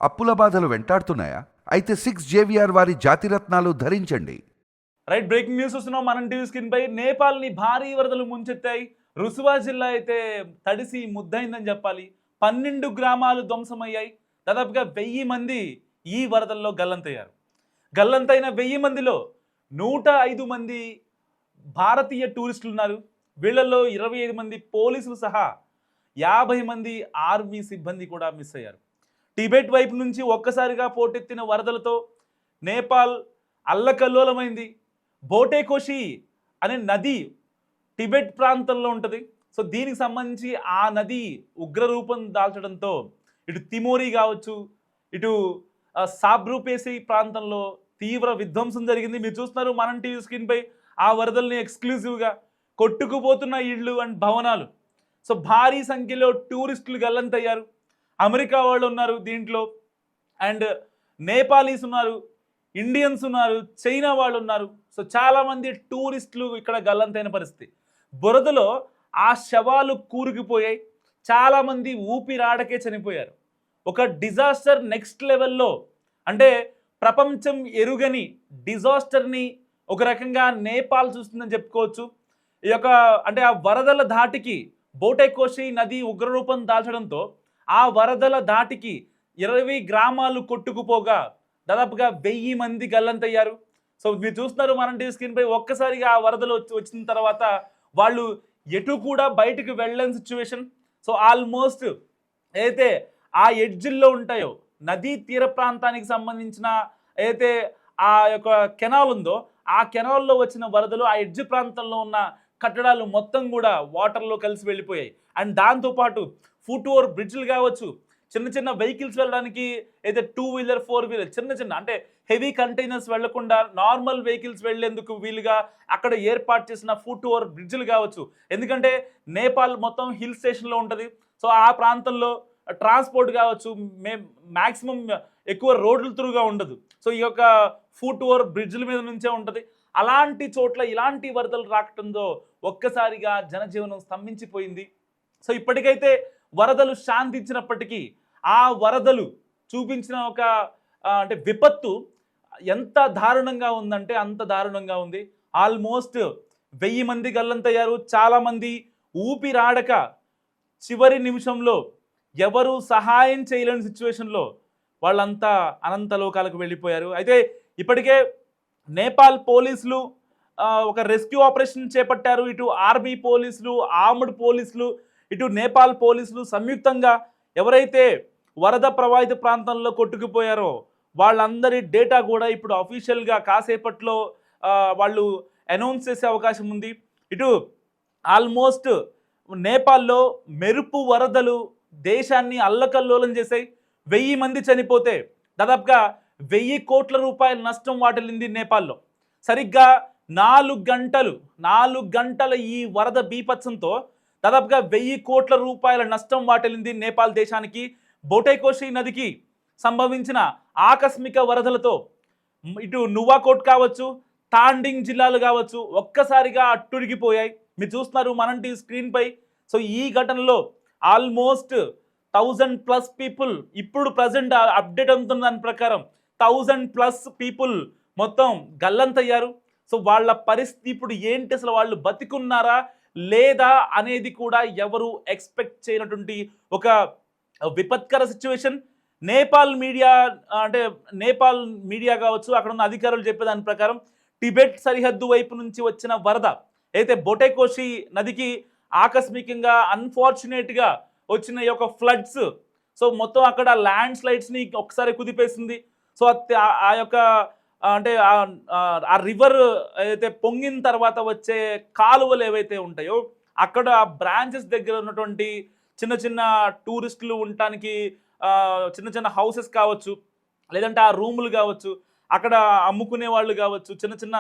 అప్పుల బాధలు వెంటాడుతున్నాయా? అయితే 6 JVR వారి జాతిరత్నాలు ధరించండి. రైట్, బ్రేకింగ్ న్యూస్ వస్తున్నాం మనం టీవీ స్క్రీన్ పై. నేపాల్ని భారీ వరదలు ముంచెత్తాయి. రుసువా జిల్లా అయితే తడిసి ముద్దయిందని చెప్పాలి. 12 గ్రామాలు ధ్వంసమయ్యాయి. దాదాపుగా 1000 మంది ఈ వరదల్లో గల్లంతయ్యారు. గల్లంతైన 1000 మందిలో 105 మంది భారతీయ టూరిస్టులు ఉన్నారు. వీళ్ళల్లో 25 మంది పోలీసులు సహా 50 మంది ఆర్మీ సిబ్బంది కూడా మిస్ అయ్యారు. టిబెట్ వైపు నుంచి ఒక్కసారిగా పోటెత్తిన వరదలతో నేపాల్ అల్లకల్లోలమైంది. బోటేకోషి అనే నది టిబెట్ ప్రాంతంలో ఉంటుంది. సో దీనికి సంబంధించి ఆ నది ఉగ్రరూపం దాల్చడంతో ఇటు తిమోరీ కావచ్చు, ఇటు సాబ్రూపేసి ప్రాంతంలో తీవ్ర విధ్వంసం జరిగింది. మీరు చూస్తున్నారు మనం టీవీ స్క్రీన్ పై ఆ వరదల్ని ఎక్స్క్లూజివ్గా. కొట్టుకుపోతున్న ఇళ్ళు అండ్ భవనాలు. సో భారీ సంఖ్యలో టూరిస్టులు గల్లంతయ్యారు. అమెరికా వాళ్ళు ఉన్నారు దీంట్లో, అండ్ నేపాలీస్ ఉన్నారు, ఇండియన్స్ ఉన్నారు, చైనా వాళ్ళు ఉన్నారు. సో చాలామంది టూరిస్టులు ఇక్కడ గల్లంతైన పరిస్థితి. బురదలో ఆ శవాలు కూరుకుపోయాయి. చాలామంది ఊపిరాడకే చనిపోయారు. ఒక డిజాస్టర్ నెక్స్ట్ లెవెల్లో, అంటే ప్రపంచం ఎరుగని డిజాస్టర్ని ఒక రకంగా నేపాల్ చూస్తుందని చెప్పుకోవచ్చు. ఈ యొక్క అంటే ఆ వరదల ధాటికి బోటేకోషి నది ఉగ్రరూపం దాల్చడంతో ఆ వరదల ధాటికి 20 గ్రామాలు కొట్టుకుపోగా దాదాపుగా 1000 మంది గల్లంతయ్యారు. సో మీరు చూస్తున్నారు మనం టీవీ స్క్రీన్ పై. ఒక్కసారిగా ఆ వరదలు వచ్చిన తర్వాత వాళ్ళు ఎటు కూడా బయటకు వెళ్ళని సిచ్యువేషన్. సో ఆల్మోస్ట్ అయితే ఆ ఎడ్జిల్లో ఉంటాయో నదీ తీర ప్రాంతానికి సంబంధించిన అయితే ఆ యొక్క కెనాల్ ఉందో ఆ కెనాల్లో వచ్చిన వరదలు ఆ ఎడ్జ్ ప్రాంతంలో ఉన్న కట్టడాలు మొత్తం కూడా వాటర్లో కలిసి వెళ్ళిపోయాయి. అండ్ దాంతోపాటు ఫుట్ ఓవర్ బ్రిడ్జ్లు కావచ్చు, చిన్న చిన్న వెహికల్స్ వెళ్ళడానికి అయితే 2 వీలర్ 4 వీలర్ చిన్న అంటే హెవీ కంటైనర్స్ వెళ్లకుండా నార్మల్ వెహికల్స్ వెళ్లేందుకు వీలుగా అక్కడ ఏర్పాటు చేసిన ఫుట్ ఓవర్ బ్రిడ్జ్లు కావచ్చు. ఎందుకంటే నేపాల్ మొత్తం హిల్ స్టేషన్లో ఉంటుంది. సో ఆ ప్రాంతంలో ట్రాన్స్పోర్ట్ కావచ్చు మ్యాక్సిమం ఎక్కువ రోడ్ల త్రూగా ఉండదు. సో ఈ యొక్క ఫుట్ ఓవర్ బ్రిడ్జ్ల మీద నుంచే ఉంటుంది. అలాంటి చోట్ల ఇలాంటి వరదలు రాకటంతో ఒక్కసారిగా జనజీవనం స్తంభించిపోయింది. సో ఇప్పటికైతే వరదలు శాంతించినప్పటికీ ఆ వరదలు చూపించిన ఒక అంటే విపత్తు ఎంత దారుణంగా ఉందంటే అంత దారుణంగా ఉంది. ఆల్మోస్ట్ 1000 మంది గల్లంతయ్యారు. చాలామంది ఊపిరాడక చివరి నిమిషంలో ఎవరు సహాయం చేయలేని సిచ్యువేషన్లో వాళ్ళంతా అనంత లోకాలకు వెళ్ళిపోయారు. అయితే ఇప్పటికే నేపాల్ పోలీసులు ఒక రెస్క్యూ ఆపరేషన్ చేపట్టారు. ఇటు ఆర్మీ పోలీసులు, ఆర్మ్డ్ పోలీసులు, ఇటు నేపాల్ పోలీసులు సంయుక్తంగా ఎవరైతే వరద ప్రభావిత ప్రాంతంలో కొట్టుకుపోయారో వాళ్ళందరి డేటా కూడా ఇప్పుడు అఫీషియల్గా కాసేపట్లో వాళ్ళు అనౌన్స్ చేసే అవకాశం ఉంది. ఇటు ఆల్మోస్ట్ నేపాల్లో మెరుపు వరదలు దేశాన్ని అల్లకల్లోలం చేశాయి. 1000 మంది చనిపోతే దాదాపుగా 1000 కోట్ల రూపాయల నష్టం వాటిల్లింది నేపాల్లో. సరిగ్గా 4 గంటల ఈ వరద బీభత్సంతో దాదాపుగా 1000 కోట్ల రూపాయల నష్టం వాటిల్లింది నేపాల్ దేశానికి. బోటేకోషి నదికి సంభవించిన ఆకస్మిక వరదలతో ఇటు నువాకోట్ కావచ్చు, తాండింగ్ జిల్లాలు కావచ్చు ఒక్కసారిగా అట్టుడిగిపోయాయి. మీరు చూస్తున్నారు మనం టీవీ స్క్రీన్ పై. సో ఈ ఘటనలో ఆల్మోస్ట్ 1000+ పీపుల్, ఇప్పుడు ప్రజెంట్ అప్డేట్ అవుతున్న దాని ప్రకారం 1000+ పీపుల్ మొత్తం గల్లంతయ్యారు. సో వాళ్ళ పరిస్థితి ఇప్పుడు ఏంటి, అసలు వాళ్ళు బతికున్నారా లేదా అనేది కూడా ఎవరు ఎక్స్పెక్ట్ చేయనటువంటి ఒక విపత్కర సిచ్యువేషన్. నేపాల్ మీడియా కావచ్చు, అక్కడ ఉన్న అధికారులు చెప్పేదాని ప్రకారం టిబెట్ సరిహద్దు వైపు నుంచి వచ్చిన వరద అయితే బోటేకోషి నదికి ఆకస్మికంగా అన్ఫార్చునేట్గా వచ్చిన ఈ యొక్క ఫ్లడ్స్, సో మొత్తం అక్కడ ల్యాండ్ స్లైడ్స్ని ఒకసారి కుదిపేసింది. సో ఆ యొక్క అంటే ఆ రివర్ అయితే పొంగిన తర్వాత వచ్చే కాలువలు ఏవైతే ఉంటాయో అక్కడ ఆ బ్రాంచెస్ దగ్గర ఉన్నటువంటి చిన్న టూరిస్టులు ఉండటానికి చిన్న హౌసెస్ కావచ్చు, లేదంటే ఆ రూములు కావచ్చు, అక్కడ అమ్ముకునే వాళ్ళు కావచ్చు, చిన్న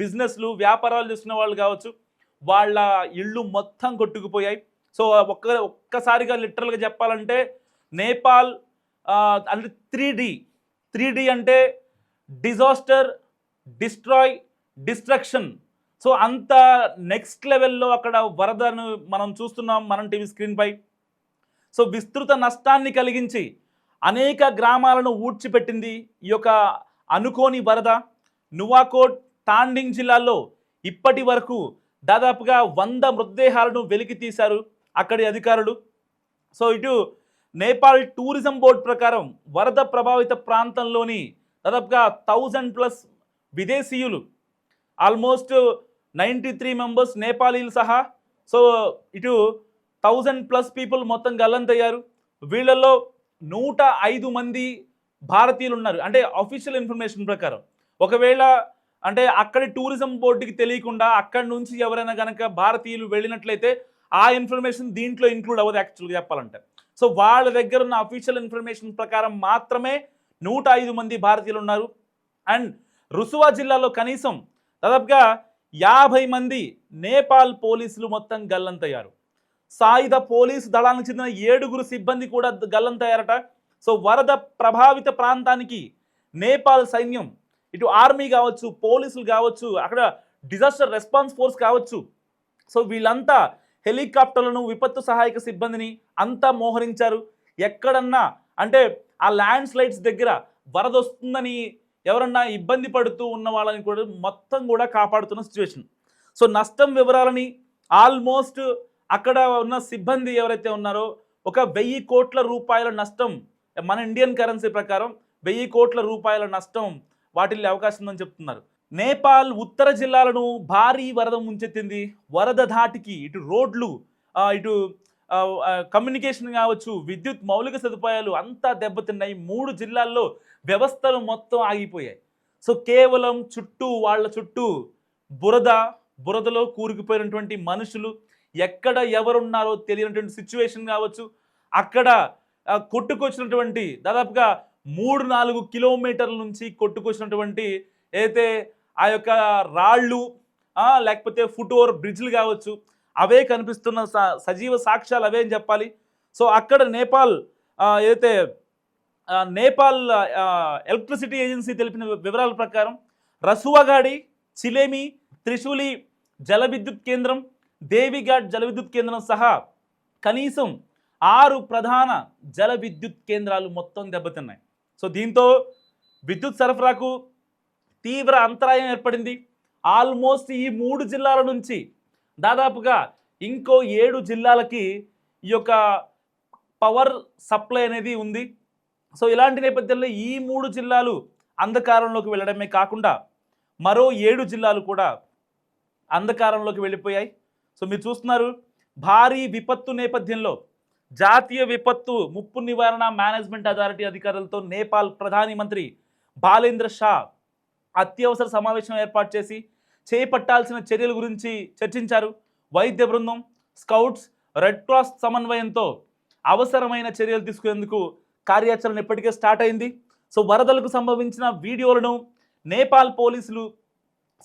బిజినెస్లు వ్యాపారాలు చేస్తున్న వాళ్ళు కావచ్చు, వాళ్ళ ఇళ్ళు మొత్తం కొట్టుకుపోయాయి. సో ఒక్కసారిగా లిటరల్గా చెప్పాలంటే నేపాల్ అంటే 3D అంటే డిజాస్టర్, డిస్ట్రాయ్, డిస్ట్రక్షన్. సో అంత నెక్స్ట్ లెవెల్లో అక్కడ వరదను మనం చూస్తున్నాం మనం టీవీ స్క్రీన్ పై. సో విస్తృత నష్టాన్ని కలిగించి అనేక గ్రామాలను ఊడ్చిపెట్టింది ఈ యొక్క అనుకోని వరద. నువాకోట్, తాండింగ్ జిల్లాల్లో ఇప్పటి వరకు దాదాపుగా 100 మృతదేహాలను వెలికి తీశారు అక్కడి అధికారులు. సో ఇటు నేపాల్ టూరిజం బోర్డు ప్రకారం వరద ప్రభావిత ప్రాంతంలోని దాదాపుగా 1000+ విదేశీయులు, ఆల్మోస్ట్ 93 మెంబర్స్ నేపాలీలు సహా, సో ఇటు 1000+ పీపుల్ మొత్తం గల్లంతయ్యారు. వీళ్ళల్లో 105 మంది భారతీయులు ఉన్నారు. అంటే అఫీషియల్ ఇన్ఫర్మేషన్ ప్రకారం ఒకవేళ అంటే అక్కడి టూరిజం బోర్డుకి తెలియకుండా అక్కడి నుంచి ఎవరైనా కనుక భారతీయులు వెళ్ళినట్లయితే ఆ ఇన్ఫర్మేషన్ దీంట్లో ఇంక్లూడ్ అవ్వదు యాక్చువల్గా చెప్పాలంటే. సో వాళ్ళ దగ్గర ఉన్న అఫీషియల్ ఇన్ఫర్మేషన్ ప్రకారం మాత్రమే 105 మంది భారతీయులు ఉన్నారు. అండ్ రుసువా జిల్లాలో కనీసం దాదాపుగా 50 మంది నేపాల్ పోలీసులు మొత్తం గల్లంతయ్యారు. సాయుధ పోలీసు దళానికి చెందిన 7 సిబ్బంది కూడా గల్లంతయ్యారట. సో వరద ప్రభావిత ప్రాంతానికి నేపాల్ సైన్యం, ఇటు ఆర్మీ కావచ్చు, పోలీసులు కావచ్చు, అక్కడ డిజాస్టర్ రెస్పాన్స్ ఫోర్స్ కావచ్చు, సో వీళ్ళంతా హెలికాప్టర్లను, విపత్తు సహాయక సిబ్బందిని అంతా మోహరించారు. ఎక్కడన్నా అంటే ఆ ల్యాండ్ స్లైడ్స్ దగ్గర వరద వస్తుందని ఎవరన్నా ఇబ్బంది పడుతూ ఉన్న వాళ్ళని కూడా మొత్తం కూడా కాపాడుతున్న సిచ్యువేషన్. సో నష్టం వివరాలని ఆల్మోస్ట్ అక్కడ ఉన్న సిబ్బంది ఎవరైతే ఉన్నారో 1,000 కోట్ల రూపాయల నష్టం, మన ఇండియన్ కరెన్సీ ప్రకారం 1000 కోట్ల రూపాయల నష్టం వాటిల్లే అవకాశం ఉందని చెప్తున్నారు. నేపాల్ ఉత్తర జిల్లాలను భారీ వరద ముంచెత్తింది. వరద ధాటికి ఇటు రోడ్లు, ఇటు కమ్యూనికేషన్ కావచ్చు, విద్యుత్ మౌలిక సదుపాయాలు అంతా దెబ్బతిన్నాయి. 3 జిల్లాల్లో వ్యవస్థలు మొత్తం ఆగిపోయాయి. సో కేవలం వాళ్ళ చుట్టూ బురదలో కూరుకుపోయినటువంటి మనుషులు, ఎక్కడ ఎవరున్నారో తెలియనటువంటి సిచ్యువేషన్ కావచ్చు, అక్కడ కొట్టుకొచ్చినటువంటి దాదాపుగా 3-4 కిలోమీటర్ల నుంచి కొట్టుకొచ్చినటువంటి అయితే ఆ యొక్క రాళ్ళు, లేకపోతే ఫుట్ ఓవర్ బ్రిడ్జ్లు కావచ్చు, అవే కనిపిస్తున్న సజీవ సాక్ష్యాలు అవే అని చెప్పాలి. సో అక్కడ నేపాల్ ఏదైతే నేపాల్ ఎలక్ట్రిసిటీ ఏజెన్సీ తెలిపిన వివరాల ప్రకారం రసువగాడి, చిలేమి, త్రిశూలి జల విద్యుత్ కేంద్రం, దేవిఘాట్ జల విద్యుత్ కేంద్రం సహా కనీసం 6 ప్రధాన జల విద్యుత్ కేంద్రాలు మొత్తం దెబ్బతిన్నాయి. సో దీంతో విద్యుత్ సరఫరాకు తీవ్ర అంతరాయం ఏర్పడింది. ఆల్మోస్ట్ ఈ 3 జిల్లాల నుంచి దాదాపుగా ఇంకో 7 జిల్లాలకి ఈ యొక్క పవర్ సప్లై అనేది ఉంది. సో ఇలాంటి నేపథ్యంలో ఈ 3 జిల్లాలు అంధకారంలోకి వెళ్ళడమే కాకుండా మరో 7 జిల్లాలు కూడా అంధకారంలోకి వెళ్ళిపోయాయి. సో మీరు చూస్తున్నారు, భారీ విపత్తు నేపథ్యంలో జాతీయ విపత్తు ముప్పు నివారణ మేనేజ్మెంట్ అథారిటీ అధికారులతో నేపాల్ ప్రధాని మంత్రి బాలేంద్ర షా అత్యవసర సమావేశం ఏర్పాటు చేసి చేపట్టాల్సిన చర్యల గురించి చర్చించారు. వైద్య బృందం, స్కౌట్స్, రెడ్ క్రాస్ సమన్వయంతో అవసరమైన చర్యలు తీసుకునేందుకు కార్యాచరణ ఇప్పటికే స్టార్ట్ అయింది. సో వరదలకు సంభవించిన వీడియోలను నేపాల్ పోలీసులు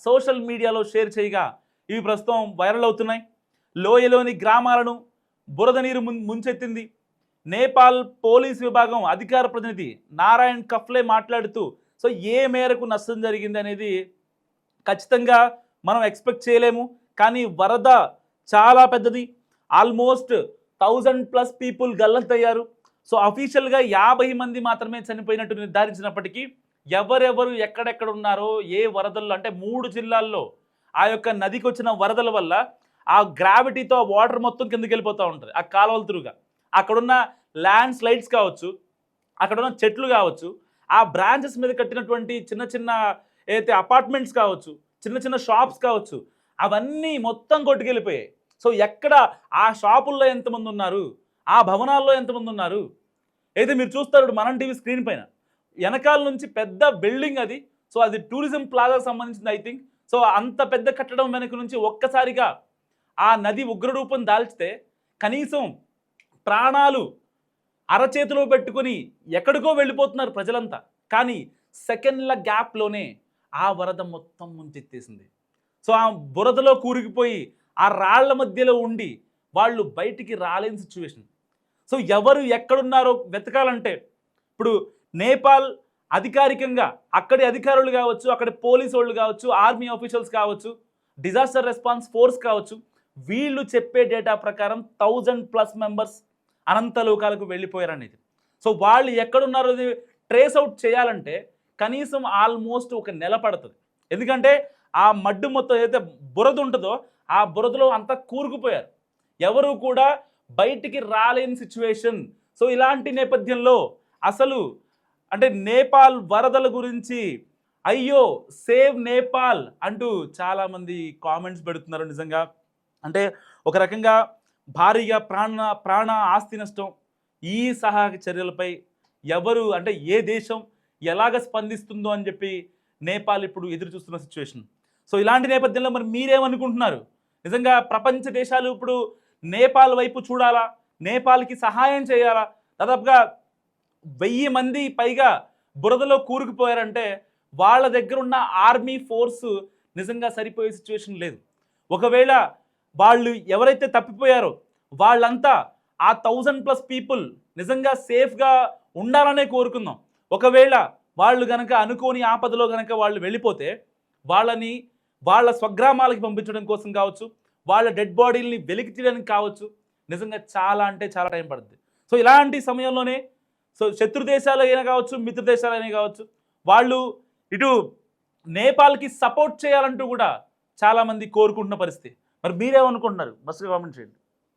సోషల్ మీడియాలో షేర్ చేయగా ఇవి ప్రస్తుతం వైరల్ అవుతున్నాయి. లోయలోని గ్రామాలను బురద నీరు ముంచెత్తింది. నేపాల్ పోలీస్ విభాగం అధికార ప్రతినిధి నారాయణ్ కఫ్లే మాట్లాడుతూ సో ఏ మేరకు నష్టం జరిగింది అనేది ఖచ్చితంగా మనం ఎక్స్పెక్ట్ చేయలేము. కానీ వరద చాలా పెద్దది. Almost 1000+ people గల్లంతయ్యారు. సో అఫీషియల్గా 50 మంది మాత్రమే చనిపోయినట్టు నిర్ధారించినప్పటికీ ఎవరెవరు ఎక్కడెక్కడ ఉన్నారో, ఏ వరదల్లో అంటే 3 జిల్లాల్లో ఆ యొక్క నదికి వచ్చిన వరదల వల్ల ఆ గ్రావిటీతో వాటర్ మొత్తం కిందకి వెళ్ళిపోతూ ఉంటుంది ఆ కాలువల త్రూగా. అక్కడున్న ల్యాండ్ స్లైడ్స్ కావచ్చు, అక్కడున్న చెట్లు కావచ్చు, ఆ బ్రాంచెస్ మీద కట్టినటువంటి చిన్న చిన్న ఏదైతే అపార్ట్మెంట్స్ కావచ్చు, చిన్న చిన్న షాప్స్ కావచ్చు, అవన్నీ మొత్తం కొట్టుకెళ్ళిపోయాయి. సో ఎక్కడ ఆ షాపుల్లో ఎంతమంది ఉన్నారు, ఆ భవనాల్లో ఎంతమంది ఉన్నారు అయితే మీరు చూస్తారు మనం టీవీ స్క్రీన్ పైన వెనకాల నుంచి పెద్ద బిల్డింగ్ అది. సో అది టూరిజం ప్లాజా సంబంధించింది ఐ థింక్. సో అంత పెద్ద కట్టడం వెనక నుంచి ఒక్కసారిగా ఆ నది ఉగ్రరూపం దాల్చితే కనీసం ప్రాణాలు అరచేతిలో పెట్టుకొని ఎక్కడికో వెళ్ళిపోతున్నారు ప్రజలంతా. కానీ సెకండ్ల గ్యాప్లోనే ఆ వరద మొత్తం ముంచెత్తేసింది. సో ఆ బురదలో కూరుకుపోయి ఆ రాళ్ల మధ్యలో ఉండి వాళ్ళు బయటికి రాలేని సిచ్యువేషన్. సో ఎవరు ఎక్కడున్నారో వెతకాలంటే ఇప్పుడు నేపాల్ అధికారికంగా అక్కడి అధికారులు కావచ్చు, అక్కడి పోలీసు వాళ్ళు కావచ్చు, ఆర్మీ ఆఫీషియల్స్ కావచ్చు, డిజాస్టర్ రెస్పాన్స్ ఫోర్స్ కావచ్చు, వీళ్ళు చెప్పే డేటా ప్రకారం 1000+ మెంబర్స్ అనంత లోకాలకు వెళ్ళిపోయారనేది. సో వాళ్ళు ఎక్కడున్నారో ట్రేస్ అవుట్ చేయాలంటే కనీసం ఆల్మోస్ట్ ఒక నెల పడుతుంది. ఎందుకంటే ఆ మడ్డు మొత్తం ఏదైతే బురద ఉంటుందో ఆ బురదలో అంతా కూరుకుపోయారు, ఎవరు కూడా బయటికి రాలేని సిచ్యువేషన్. సో ఇలాంటి నేపథ్యంలో అసలు అంటే నేపాల్ వరదల గురించి అయ్యో సేవ్ నేపాల్ అంటూ చాలామంది కామెంట్స్ పెడుతున్నారు. నిజంగా అంటే ఒక రకంగా భారీగా ప్రాణ ఆస్తి నష్టం, ఈ సహాయక చర్యలపై ఎవరు అంటే ఏ దేశం ఎలాగ స్పందిస్తుందో అని చెప్పి నేపాల్ ఇప్పుడు ఎదురు చూస్తున్న సిచ్యువేషన్. సో ఇలాంటి నేపథ్యంలో మరి మీరేమనుకుంటున్నారు? నిజంగా ప్రపంచ దేశాలు ఇప్పుడు నేపాల్ వైపు చూడాలా, నేపాల్కి సహాయం చేయాలా? దాదాపుగా 1000 మంది పైగా బురదలో కూరుకుపోయారంటే వాళ్ళ దగ్గర ఉన్న ఆర్మీ ఫోర్సు నిజంగా సరిపోయే సిచ్యువేషన్ లేదు. ఒకవేళ వాళ్ళు ఎవరైతే తప్పిపోయారో వాళ్ళంతా ఆ 1000+ పీపుల్ నిజంగా సేఫ్గా ఉండాలనే కోరుకుందాం. ఒకవేళ వాళ్ళు గనక అనుకోని ఆపదలో గనక వాళ్ళు వెళ్ళిపోతే వాళ్ళని వాళ్ళ స్వగ్రామాలకి పంపించడం కోసం కావచ్చు, వాళ్ళ డెడ్ బాడీలని వెలికి తీయడానికి కావచ్చు, నిజంగా చాలా అంటే చాలా టైం పడుతుంది. సో ఇలాంటి సమయంలోనే సో శత్రు దేశాలు అయినా కావచ్చు, మిత్ర దేశాలు అయినా కావచ్చు, వాళ్ళు ఇటు నేపాల్కి సపోర్ట్ చేయాలంటూ కూడా చాలామంది కోరుకుంటున్న పరిస్థితి. మరి మీరేమనుకుంటున్నారు? మస్తు కామెంట్ చేయండి.